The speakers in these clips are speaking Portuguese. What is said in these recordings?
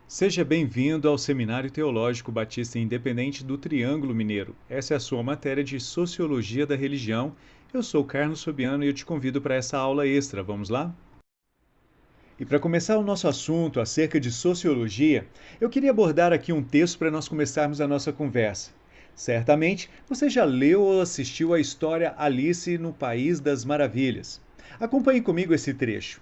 Seja bem-vindo ao Seminário Teológico Batista Independente do Triângulo Mineiro. Essa é a sua matéria de Sociologia da Religião. Eu sou Carlos Fabiano e eu te convido para essa aula extra. Vamos lá? E para começar o nosso assunto acerca de sociologia, eu queria abordar aqui um texto para nós começarmos a nossa conversa. Certamente você já leu ou assistiu a história Alice no País das Maravilhas. Acompanhe comigo esse trecho.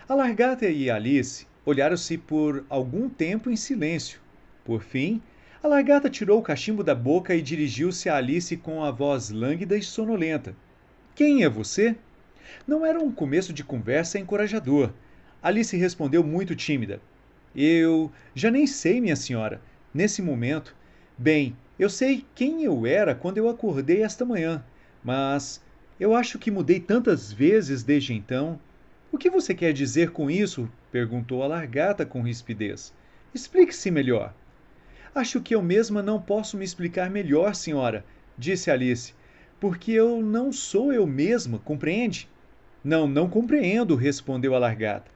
A Largata e Alice olharam-se por algum tempo em silêncio. Por fim, a Largata tirou o cachimbo da boca e dirigiu-se a Alice com a voz lânguida e sonolenta. Quem é você? Não era um começo de conversa encorajador. Alice respondeu muito tímida. Eu já nem sei, minha senhora. Nesse momento. Bem, eu sei quem eu era quando eu acordei esta manhã, mas eu acho que mudei tantas vezes desde então. O que você quer dizer com isso? Perguntou a Largata com rispidez. Explique-se melhor. Acho que eu mesma não posso me explicar melhor, senhora, disse Alice, porque eu não sou eu mesma, compreende? Não, não compreendo, respondeu a Largata.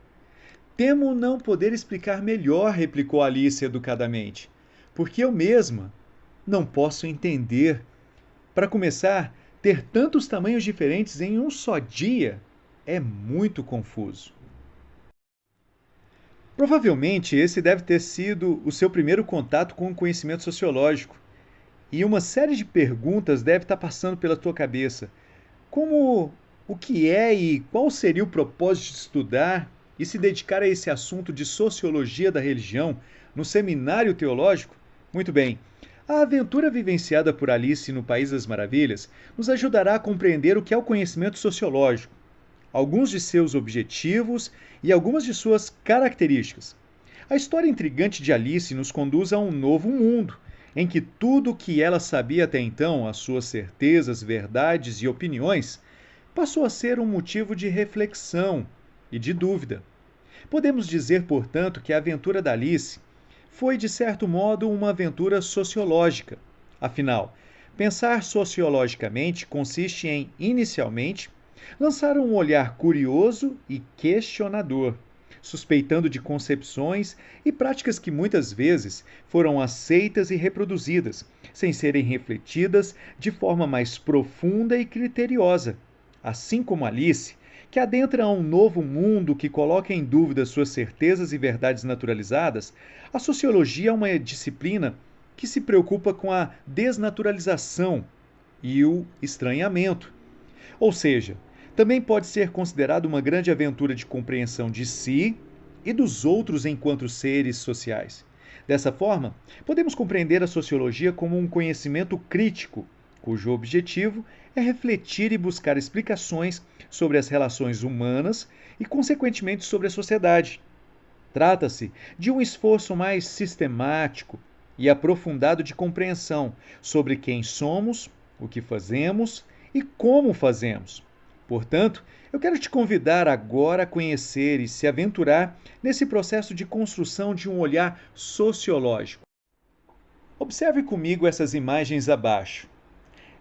Temo não poder explicar melhor, replicou Alice educadamente, porque eu mesma não posso entender. Para começar, ter tantos tamanhos diferentes em um só dia é muito confuso. Provavelmente esse deve ter sido o seu primeiro contato com o conhecimento sociológico, e uma série de perguntas deve estar passando pela tua cabeça. Como o que é e qual seria o propósito de estudar e se dedicar a esse assunto de sociologia da religião no seminário teológico? Muito bem. A aventura vivenciada por Alice no País das Maravilhas nos ajudará a compreender o que é o conhecimento sociológico, alguns de seus objetivos e algumas de suas características. A história intrigante de Alice nos conduz a um novo mundo, em que tudo o que ela sabia até então, as suas certezas, verdades e opiniões, passou a ser um motivo de reflexão e de dúvida. Podemos dizer, portanto, que a aventura da Alice foi, de certo modo, uma aventura sociológica. Afinal, pensar sociologicamente consiste em, inicialmente, lançar um olhar curioso e questionador, suspeitando de concepções e práticas que muitas vezes foram aceitas e reproduzidas, sem serem refletidas de forma mais profunda e criteriosa. Assim como Alice, que adentra a um novo mundo que coloca em dúvida suas certezas e verdades naturalizadas, a sociologia é uma disciplina que se preocupa com a desnaturalização e o estranhamento. Ou seja, também pode ser considerado uma grande aventura de compreensão de si e dos outros enquanto seres sociais. Dessa forma, podemos compreender a sociologia como um conhecimento crítico, cujo objetivo é refletir e buscar explicações sobre as relações humanas e, consequentemente, sobre a sociedade. Trata-se de um esforço mais sistemático e aprofundado de compreensão sobre quem somos, o que fazemos e como fazemos. Portanto, eu quero te convidar agora a conhecer e se aventurar nesse processo de construção de um olhar sociológico. Observe comigo essas imagens abaixo.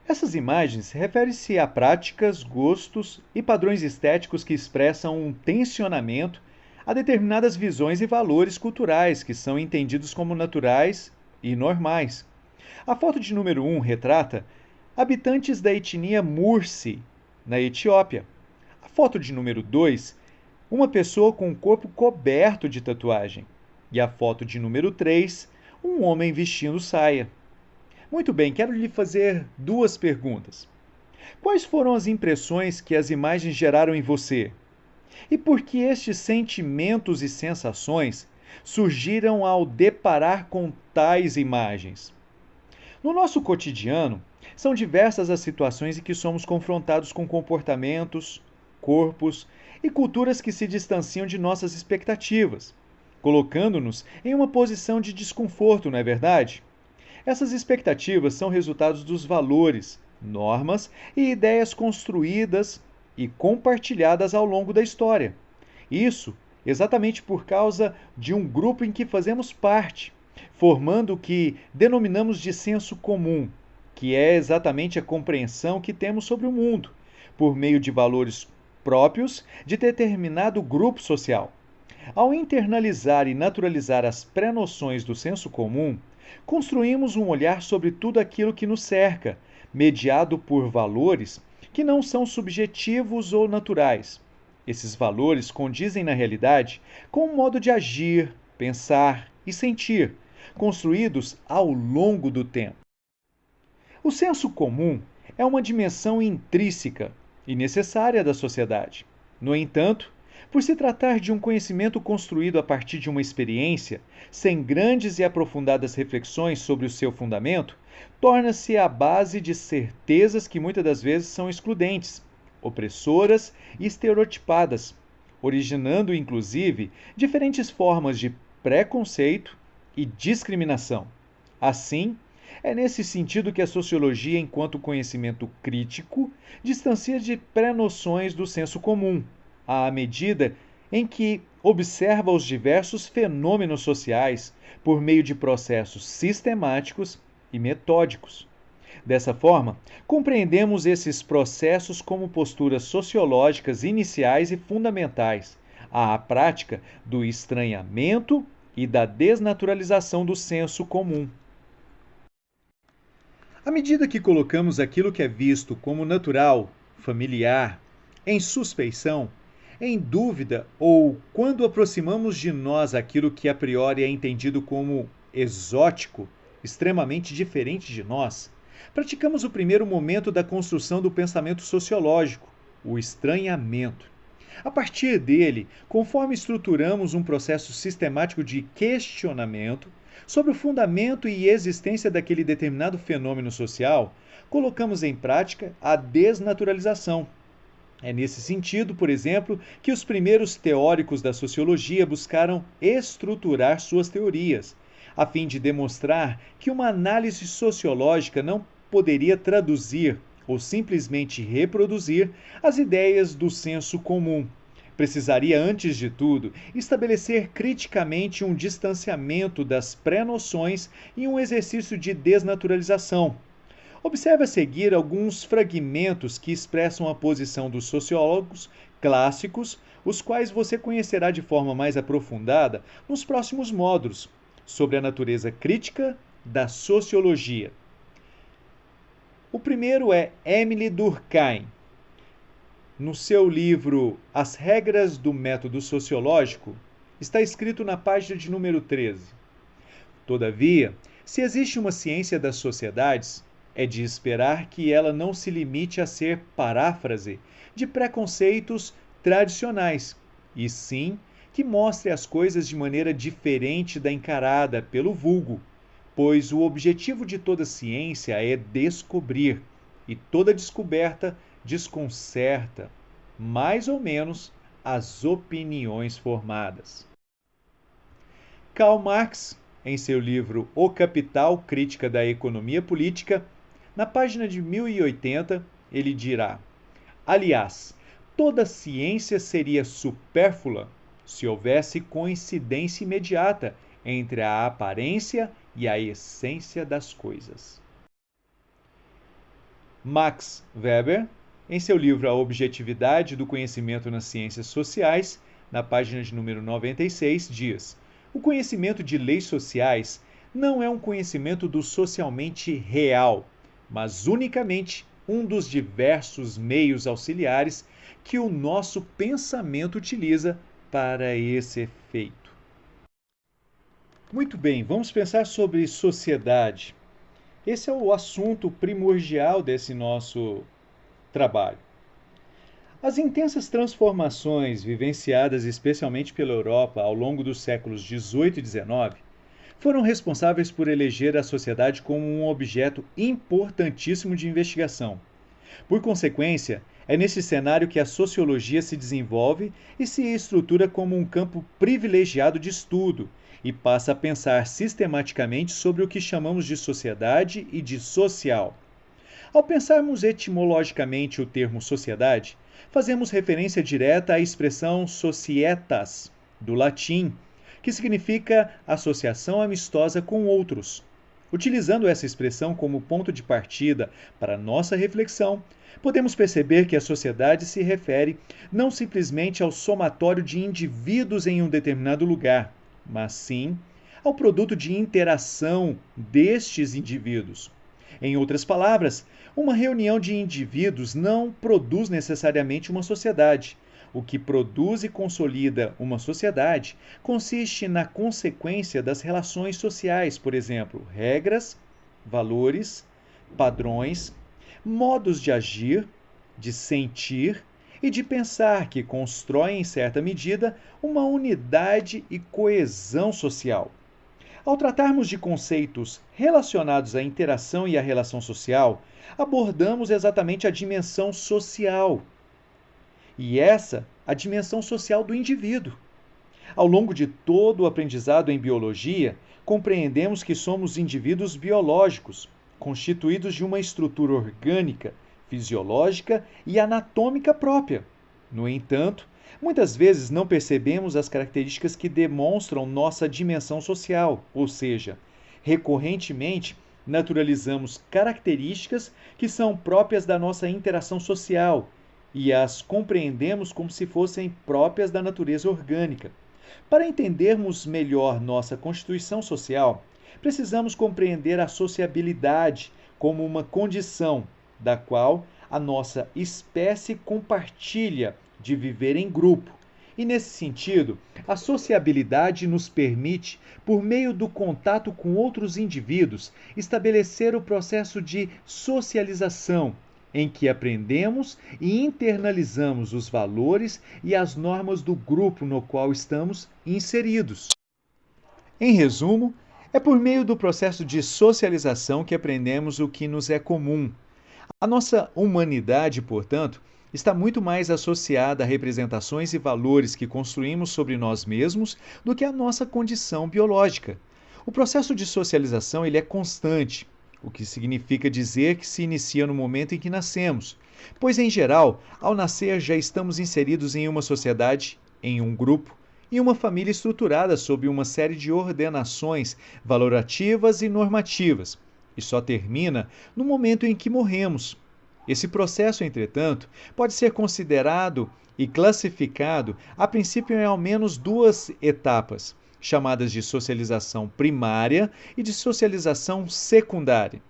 Essas imagens referem-se a práticas, gostos e padrões estéticos que expressam um tensionamento a determinadas visões e valores culturais que são entendidos como naturais e normais. A foto de número 1 retrata habitantes da etnia Mursi, na Etiópia. A foto de número 2, uma pessoa com o corpo coberto de tatuagem. E a foto de número 3, um homem vestindo saia. Muito bem, quero lhe fazer duas perguntas. Quais foram as impressões que as imagens geraram em você? E por que estes sentimentos e sensações surgiram ao deparar com tais imagens? No nosso cotidiano, são diversas as situações em que somos confrontados com comportamentos, corpos e culturas que se distanciam de nossas expectativas, colocando-nos em uma posição de desconforto, não é verdade? Essas expectativas são resultados dos valores, normas e ideias construídas e compartilhadas ao longo da história. Isso exatamente por causa de um grupo em que fazemos parte, formando o que denominamos de senso comum, que é exatamente a compreensão que temos sobre o mundo, por meio de valores próprios de determinado grupo social. Ao internalizar e naturalizar as pré-noções do senso comum, construímos um olhar sobre tudo aquilo que nos cerca, mediado por valores que não são subjetivos ou naturais. Esses valores condizem na realidade com um modo de agir, pensar e sentir, construídos ao longo do tempo. O senso comum é uma dimensão intrínseca e necessária da sociedade. No entanto, por se tratar de um conhecimento construído a partir de uma experiência, sem grandes e aprofundadas reflexões sobre o seu fundamento, torna-se a base de certezas que muitas das vezes são excludentes, opressoras e estereotipadas, originando inclusive diferentes formas de preconceito e discriminação. Assim, é nesse sentido que a sociologia, enquanto conhecimento crítico, distancia de pré-noções do senso comum, à medida em que observa os diversos fenômenos sociais por meio de processos sistemáticos e metódicos. Dessa forma, compreendemos esses processos como posturas sociológicas iniciais e fundamentais à prática do estranhamento e da desnaturalização do senso comum. À medida que colocamos aquilo que é visto como natural, familiar, em suspeição, em dúvida ou quando aproximamos de nós aquilo que a priori é entendido como exótico, extremamente diferente de nós, praticamos o primeiro momento da construção do pensamento sociológico, o estranhamento. A partir dele, conforme estruturamos um processo sistemático de questionamento sobre o fundamento e existência daquele determinado fenômeno social, colocamos em prática a desnaturalização. É nesse sentido, por exemplo, que os primeiros teóricos da sociologia buscaram estruturar suas teorias, a fim de demonstrar que uma análise sociológica não poderia traduzir ou simplesmente reproduzir as ideias do senso comum. Precisaria, antes de tudo, estabelecer criticamente um distanciamento das pré-noções e um exercício de desnaturalização. Observe a seguir alguns fragmentos que expressam a posição dos sociólogos clássicos, os quais você conhecerá de forma mais aprofundada nos próximos módulos, sobre a natureza crítica da sociologia. O primeiro é Émile Durkheim. No seu livro As Regras do Método Sociológico, está escrito na página de número 13. Todavia, se existe uma ciência das sociedades, é de esperar que ela não se limite a ser paráfrase de preconceitos tradicionais, e sim que mostre as coisas de maneira diferente da encarada pelo vulgo, pois o objetivo de toda ciência é descobrir, e toda descoberta desconcerta, mais ou menos, as opiniões formadas. Karl Marx, em seu livro O Capital, Crítica da Economia Política, na página de 1080, ele dirá: aliás, toda ciência seria supérflua se houvesse coincidência imediata entre a aparência e a essência das coisas. Max Weber, em seu livro A Objetividade do Conhecimento nas Ciências Sociais, na página de número 96, diz: o conhecimento de leis sociais não é um conhecimento do socialmente real, mas unicamente um dos diversos meios auxiliares que o nosso pensamento utiliza para esse efeito. Muito bem, vamos pensar sobre sociedade. Esse é o assunto primordial desse nosso trabalho. As intensas transformações vivenciadas especialmente pela Europa ao longo dos séculos XVIII e XIX foram responsáveis por eleger a sociedade como um objeto importantíssimo de investigação. Por consequência, é nesse cenário que a sociologia se desenvolve e se estrutura como um campo privilegiado de estudo e passa a pensar sistematicamente sobre o que chamamos de sociedade e de social. Ao pensarmos etimologicamente o termo sociedade, fazemos referência direta à expressão societas, do latim, que significa associação amistosa com outros, Utilizando essa expressão como ponto de partida para nossa reflexão, podemos perceber que a sociedade se refere não simplesmente ao somatório de indivíduos em um determinado lugar, mas sim ao produto de interação destes indivíduos. Em outras palavras, uma reunião de indivíduos não produz necessariamente uma sociedade. O que produz e consolida uma sociedade consiste na consequência das relações sociais, por exemplo, regras, valores, padrões, modos de agir, de sentir e de pensar que constroem, em certa medida, uma unidade e coesão social. Ao tratarmos de conceitos relacionados à interação e à relação social, abordamos exatamente a dimensão social. E essa, a dimensão social do indivíduo. Ao longo de todo o aprendizado em biologia, compreendemos que somos indivíduos biológicos, constituídos de uma estrutura orgânica, fisiológica e anatômica própria. No entanto, muitas vezes não percebemos as características que demonstram nossa dimensão social, ou seja, recorrentemente naturalizamos características que são próprias da nossa interação social e as compreendemos como se fossem próprias da natureza orgânica. Para entendermos melhor nossa constituição social, precisamos compreender a sociabilidade como uma condição da qual a nossa espécie compartilha de viver em grupo. E nesse sentido, a sociabilidade nos permite, por meio do contato com outros indivíduos, estabelecer o processo de socialização, em que aprendemos e internalizamos os valores e as normas do grupo no qual estamos inseridos. Em resumo, é por meio do processo de socialização que aprendemos o que nos é comum. A nossa humanidade, portanto, está muito mais associada a representações e valores que construímos sobre nós mesmos do que a nossa condição biológica. O processo de socialização ele é constante, o que significa dizer que se inicia no momento em que nascemos, pois, em geral, ao nascer já estamos inseridos em uma sociedade, em um grupo, e uma família estruturada sob uma série de ordenações valorativas e normativas, e só termina no momento em que morremos. Esse processo, entretanto, pode ser considerado e classificado, a princípio, em ao menos duas etapas, chamadas de socialização primária e de socialização secundária.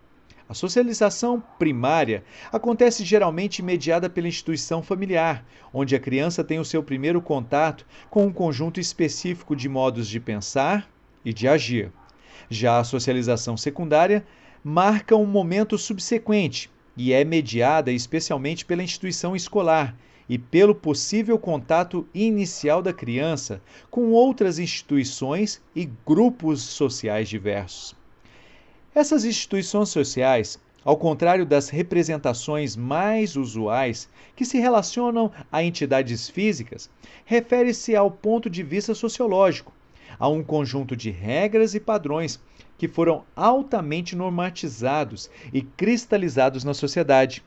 A socialização primária acontece geralmente mediada pela instituição familiar, onde a criança tem o seu primeiro contato com um conjunto específico de modos de pensar e de agir. Já a socialização secundária marca um momento subsequente e é mediada especialmente pela instituição escolar e pelo possível contato inicial da criança com outras instituições e grupos sociais diversos. Essas instituições sociais, ao contrário das representações mais usuais que se relacionam a entidades físicas, refere-se ao ponto de vista sociológico, a um conjunto de regras e padrões que foram altamente normatizados e cristalizados na sociedade,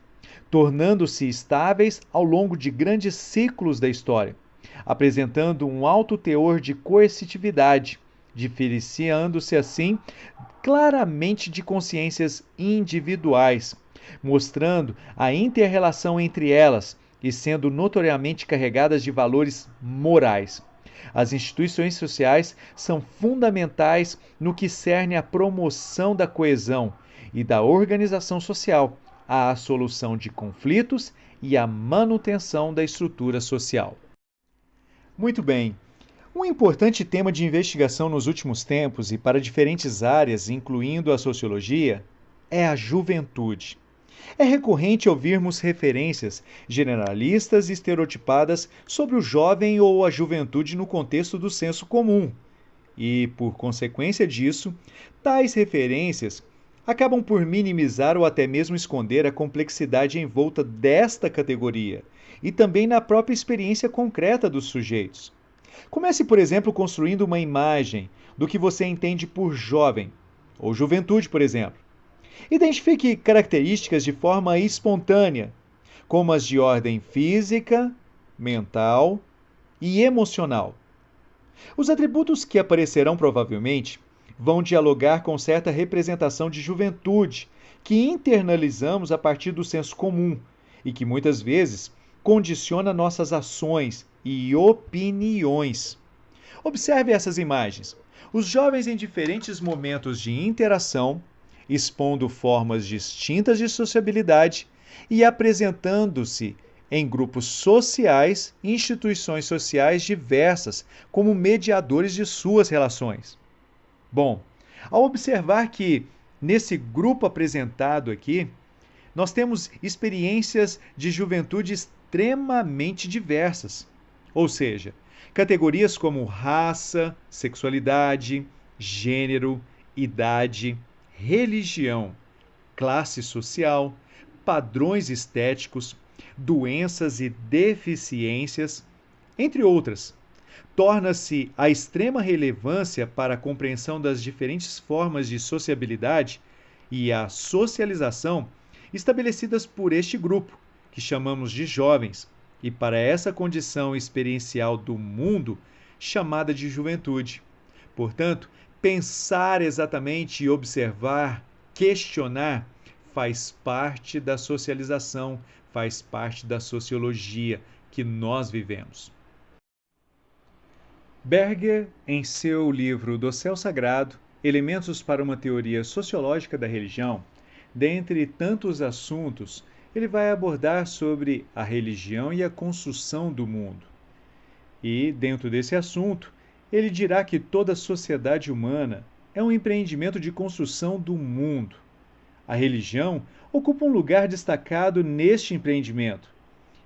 tornando-se estáveis ao longo de grandes ciclos da história, apresentando um alto teor de coercitividade, diferenciando-se assim claramente de consciências individuais, mostrando a inter-relação entre elas e sendo notoriamente carregadas de valores morais. As instituições sociais são fundamentais no que cerne à promoção da coesão e da organização social, à solução de conflitos e à manutenção da estrutura social. Muito bem. Um importante tema de investigação nos últimos tempos e para diferentes áreas, incluindo a sociologia, é a juventude. É recorrente ouvirmos referências generalistas e estereotipadas sobre o jovem ou a juventude no contexto do senso comum. E, por consequência disso, tais referências acabam por minimizar ou até mesmo esconder a complexidade em volta desta categoria e também na própria experiência concreta dos sujeitos. Comece, por exemplo, construindo uma imagem do que você entende por jovem, ou juventude, por exemplo. Identifique características de forma espontânea, como as de ordem física, mental e emocional. Os atributos que aparecerão provavelmente vão dialogar com certa representação de juventude, que internalizamos a partir do senso comum e que muitas vezes condiciona nossas ações e opiniões. Observe essas imagens. Os jovens em diferentes momentos de interação, expondo formas distintas de sociabilidade e apresentando-se em grupos sociais e instituições sociais diversas como mediadores de suas relações. Bom, ao observar que nesse grupo apresentado aqui, nós temos experiências de juventude extremamente diversas, ou seja, categorias como raça, sexualidade, gênero, idade, religião, classe social, padrões estéticos, doenças e deficiências, entre outras. Torna-se a extrema relevância para a compreensão das diferentes formas de sociabilidade e a socialização estabelecidas por este grupo, que chamamos de jovens, e para essa condição experiencial do mundo chamada de juventude. Portanto, pensar exatamente e observar, questionar, faz parte da socialização, faz parte da sociologia que nós vivemos. Berger, em seu livro Do Céu Sagrado, Elementos para uma Teoria Sociológica da Religião, dentre tantos assuntos, ele vai abordar sobre a religião e a construção do mundo. E, dentro desse assunto, ele dirá que toda sociedade humana é um empreendimento de construção do mundo. A religião ocupa um lugar destacado neste empreendimento,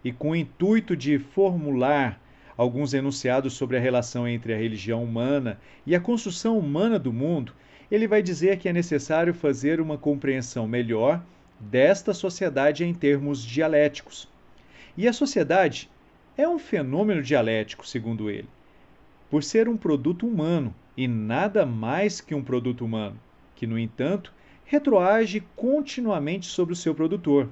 e com o intuito de formular alguns enunciados sobre a relação entre a religião humana e a construção humana do mundo, ele vai dizer que é necessário fazer uma compreensão melhor desta sociedade em termos dialéticos. E a sociedade é um fenômeno dialético, segundo ele, por ser um produto humano e nada mais que um produto humano, que, no entanto, retroage continuamente sobre o seu produtor.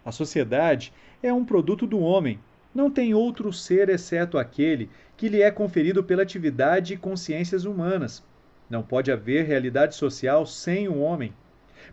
A sociedade é um produto do homem, não tem outro ser exceto aquele que lhe é conferido pela atividade e consciências humanas. Não pode haver realidade social sem o homem.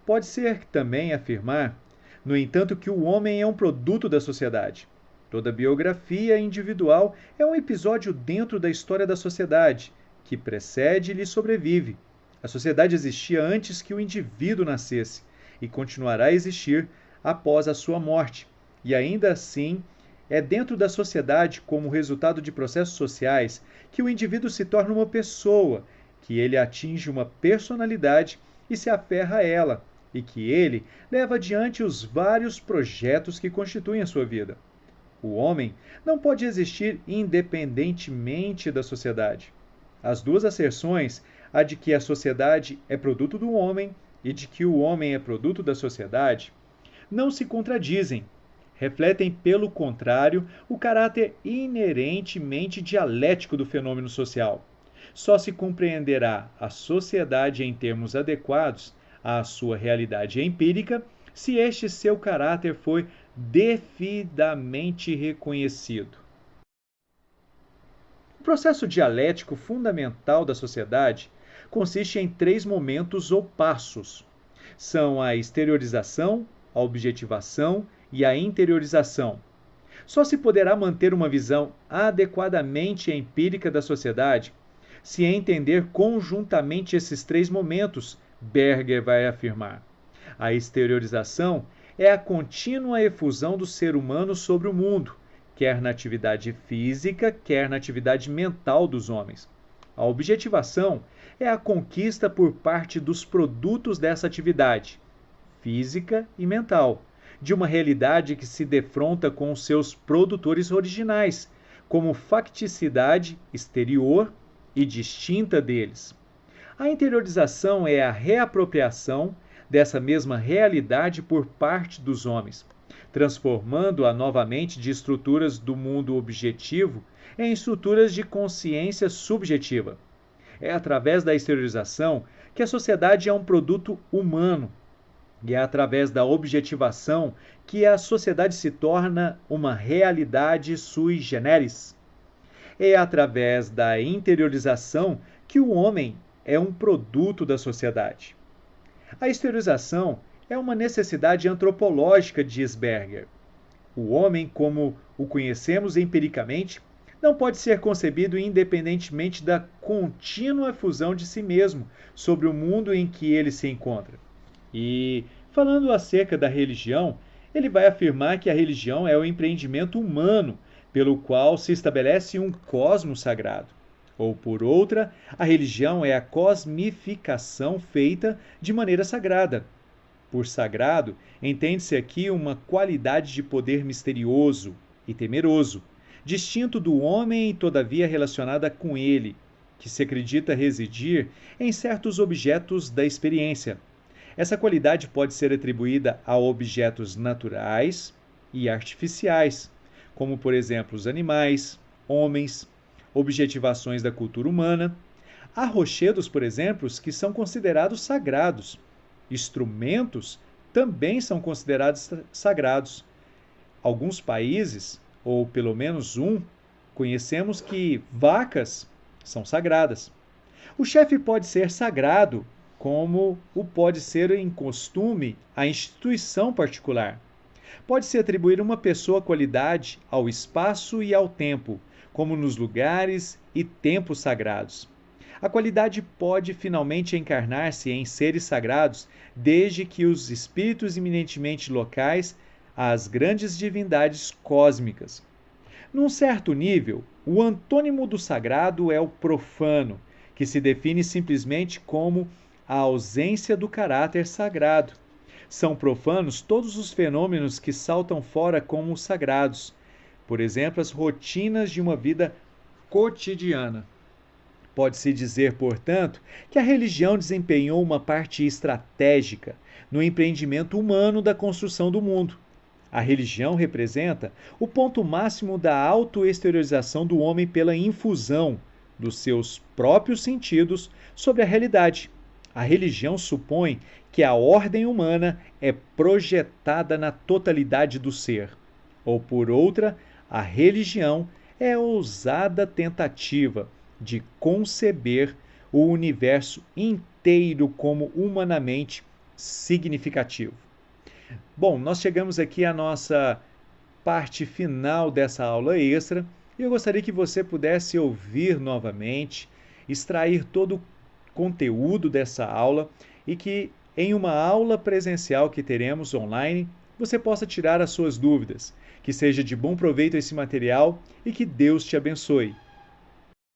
Pode-se também afirmar, no entanto, que o homem é um produto da sociedade. Toda biografia individual é um episódio dentro da história da sociedade, que precede e lhe sobrevive. A sociedade existia antes que o indivíduo nascesse e continuará a existir após a sua morte. E ainda assim, é dentro da sociedade, como resultado de processos sociais, que o indivíduo se torna uma pessoa, que ele atinge uma personalidade e se aferra a ela, e que ele leva adiante os vários projetos que constituem a sua vida. O homem não pode existir independentemente da sociedade. As duas asserções, a de que a sociedade é produto do homem e de que o homem é produto da sociedade, não se contradizem. Refletem, pelo contrário, o caráter inerentemente dialético do fenômeno social. Só se compreenderá a sociedade em termos adequados à sua realidade empírica se este seu caráter for devidamente reconhecido. O processo dialético fundamental da sociedade consiste em 3 momentos ou passos. São a exteriorização, a objetivação e a interiorização. Só se poderá manter uma visão adequadamente empírica da sociedade se entender conjuntamente esses 3 momentos, Berger vai afirmar. A exteriorização é a contínua efusão do ser humano sobre o mundo, quer na atividade física, quer na atividade mental dos homens. A objetivação é a conquista por parte dos produtos dessa atividade, física e mental, de uma realidade que se defronta com os seus produtores originais, como facticidade exterior e distinta deles. A interiorização é a reapropriação dessa mesma realidade por parte dos homens, transformando-a novamente de estruturas do mundo objetivo em estruturas de consciência subjetiva. É através da exteriorização que a sociedade é um produto humano, e é através da objetivação que a sociedade se torna uma realidade sui generis. É através da interiorização que o homem é um produto da sociedade. A exteriorização é uma necessidade antropológica, diz Berger. O homem, como o conhecemos empiricamente, não pode ser concebido independentemente da contínua fusão de si mesmo sobre o mundo em que ele se encontra. E, falando acerca da religião, ele vai afirmar que a religião é o empreendimento humano pelo qual se estabelece um cosmos sagrado. Ou, por outra, a religião é a cosmificação feita de maneira sagrada. Por sagrado, entende-se aqui uma qualidade de poder misterioso e temeroso, distinto do homem e todavia relacionada com ele, que se acredita residir em certos objetos da experiência. Essa qualidade pode ser atribuída a objetos naturais e artificiais, como, por exemplo, os animais, homens, objetivações da cultura humana. Há rochedos, por exemplo, que são considerados sagrados. Instrumentos também são considerados sagrados. Alguns países, ou pelo menos um, conhecemos que vacas são sagradas. O chefe pode ser sagrado, como o pode ser em costume a instituição particular. Pode-se atribuir uma pessoa qualidade ao espaço e ao tempo, como nos lugares e tempos sagrados. A qualidade pode finalmente encarnar-se em seres sagrados, desde que os espíritos eminentemente locais às grandes divindades cósmicas. Num certo nível, o antônimo do sagrado é o profano, que se define simplesmente como a ausência do caráter sagrado. São profanos todos os fenômenos que saltam fora como sagrados, por exemplo, as rotinas de uma vida cotidiana. Pode-se dizer, portanto, que a religião desempenhou uma parte estratégica no empreendimento humano da construção do mundo. A religião representa o ponto máximo da autoexteriorização do homem pela infusão dos seus próprios sentidos sobre a realidade. A religião supõe que a ordem humana é projetada na totalidade do ser. Ou, por outra, a religião é a ousada tentativa de conceber o universo inteiro como humanamente significativo. Bom, nós chegamos aqui à nossa parte final dessa aula extra e eu gostaria que você pudesse ouvir novamente, extrair todo o conteúdo dessa aula e que em uma aula presencial que teremos online, você possa tirar as suas dúvidas. Que seja de bom proveito esse material e que Deus te abençoe.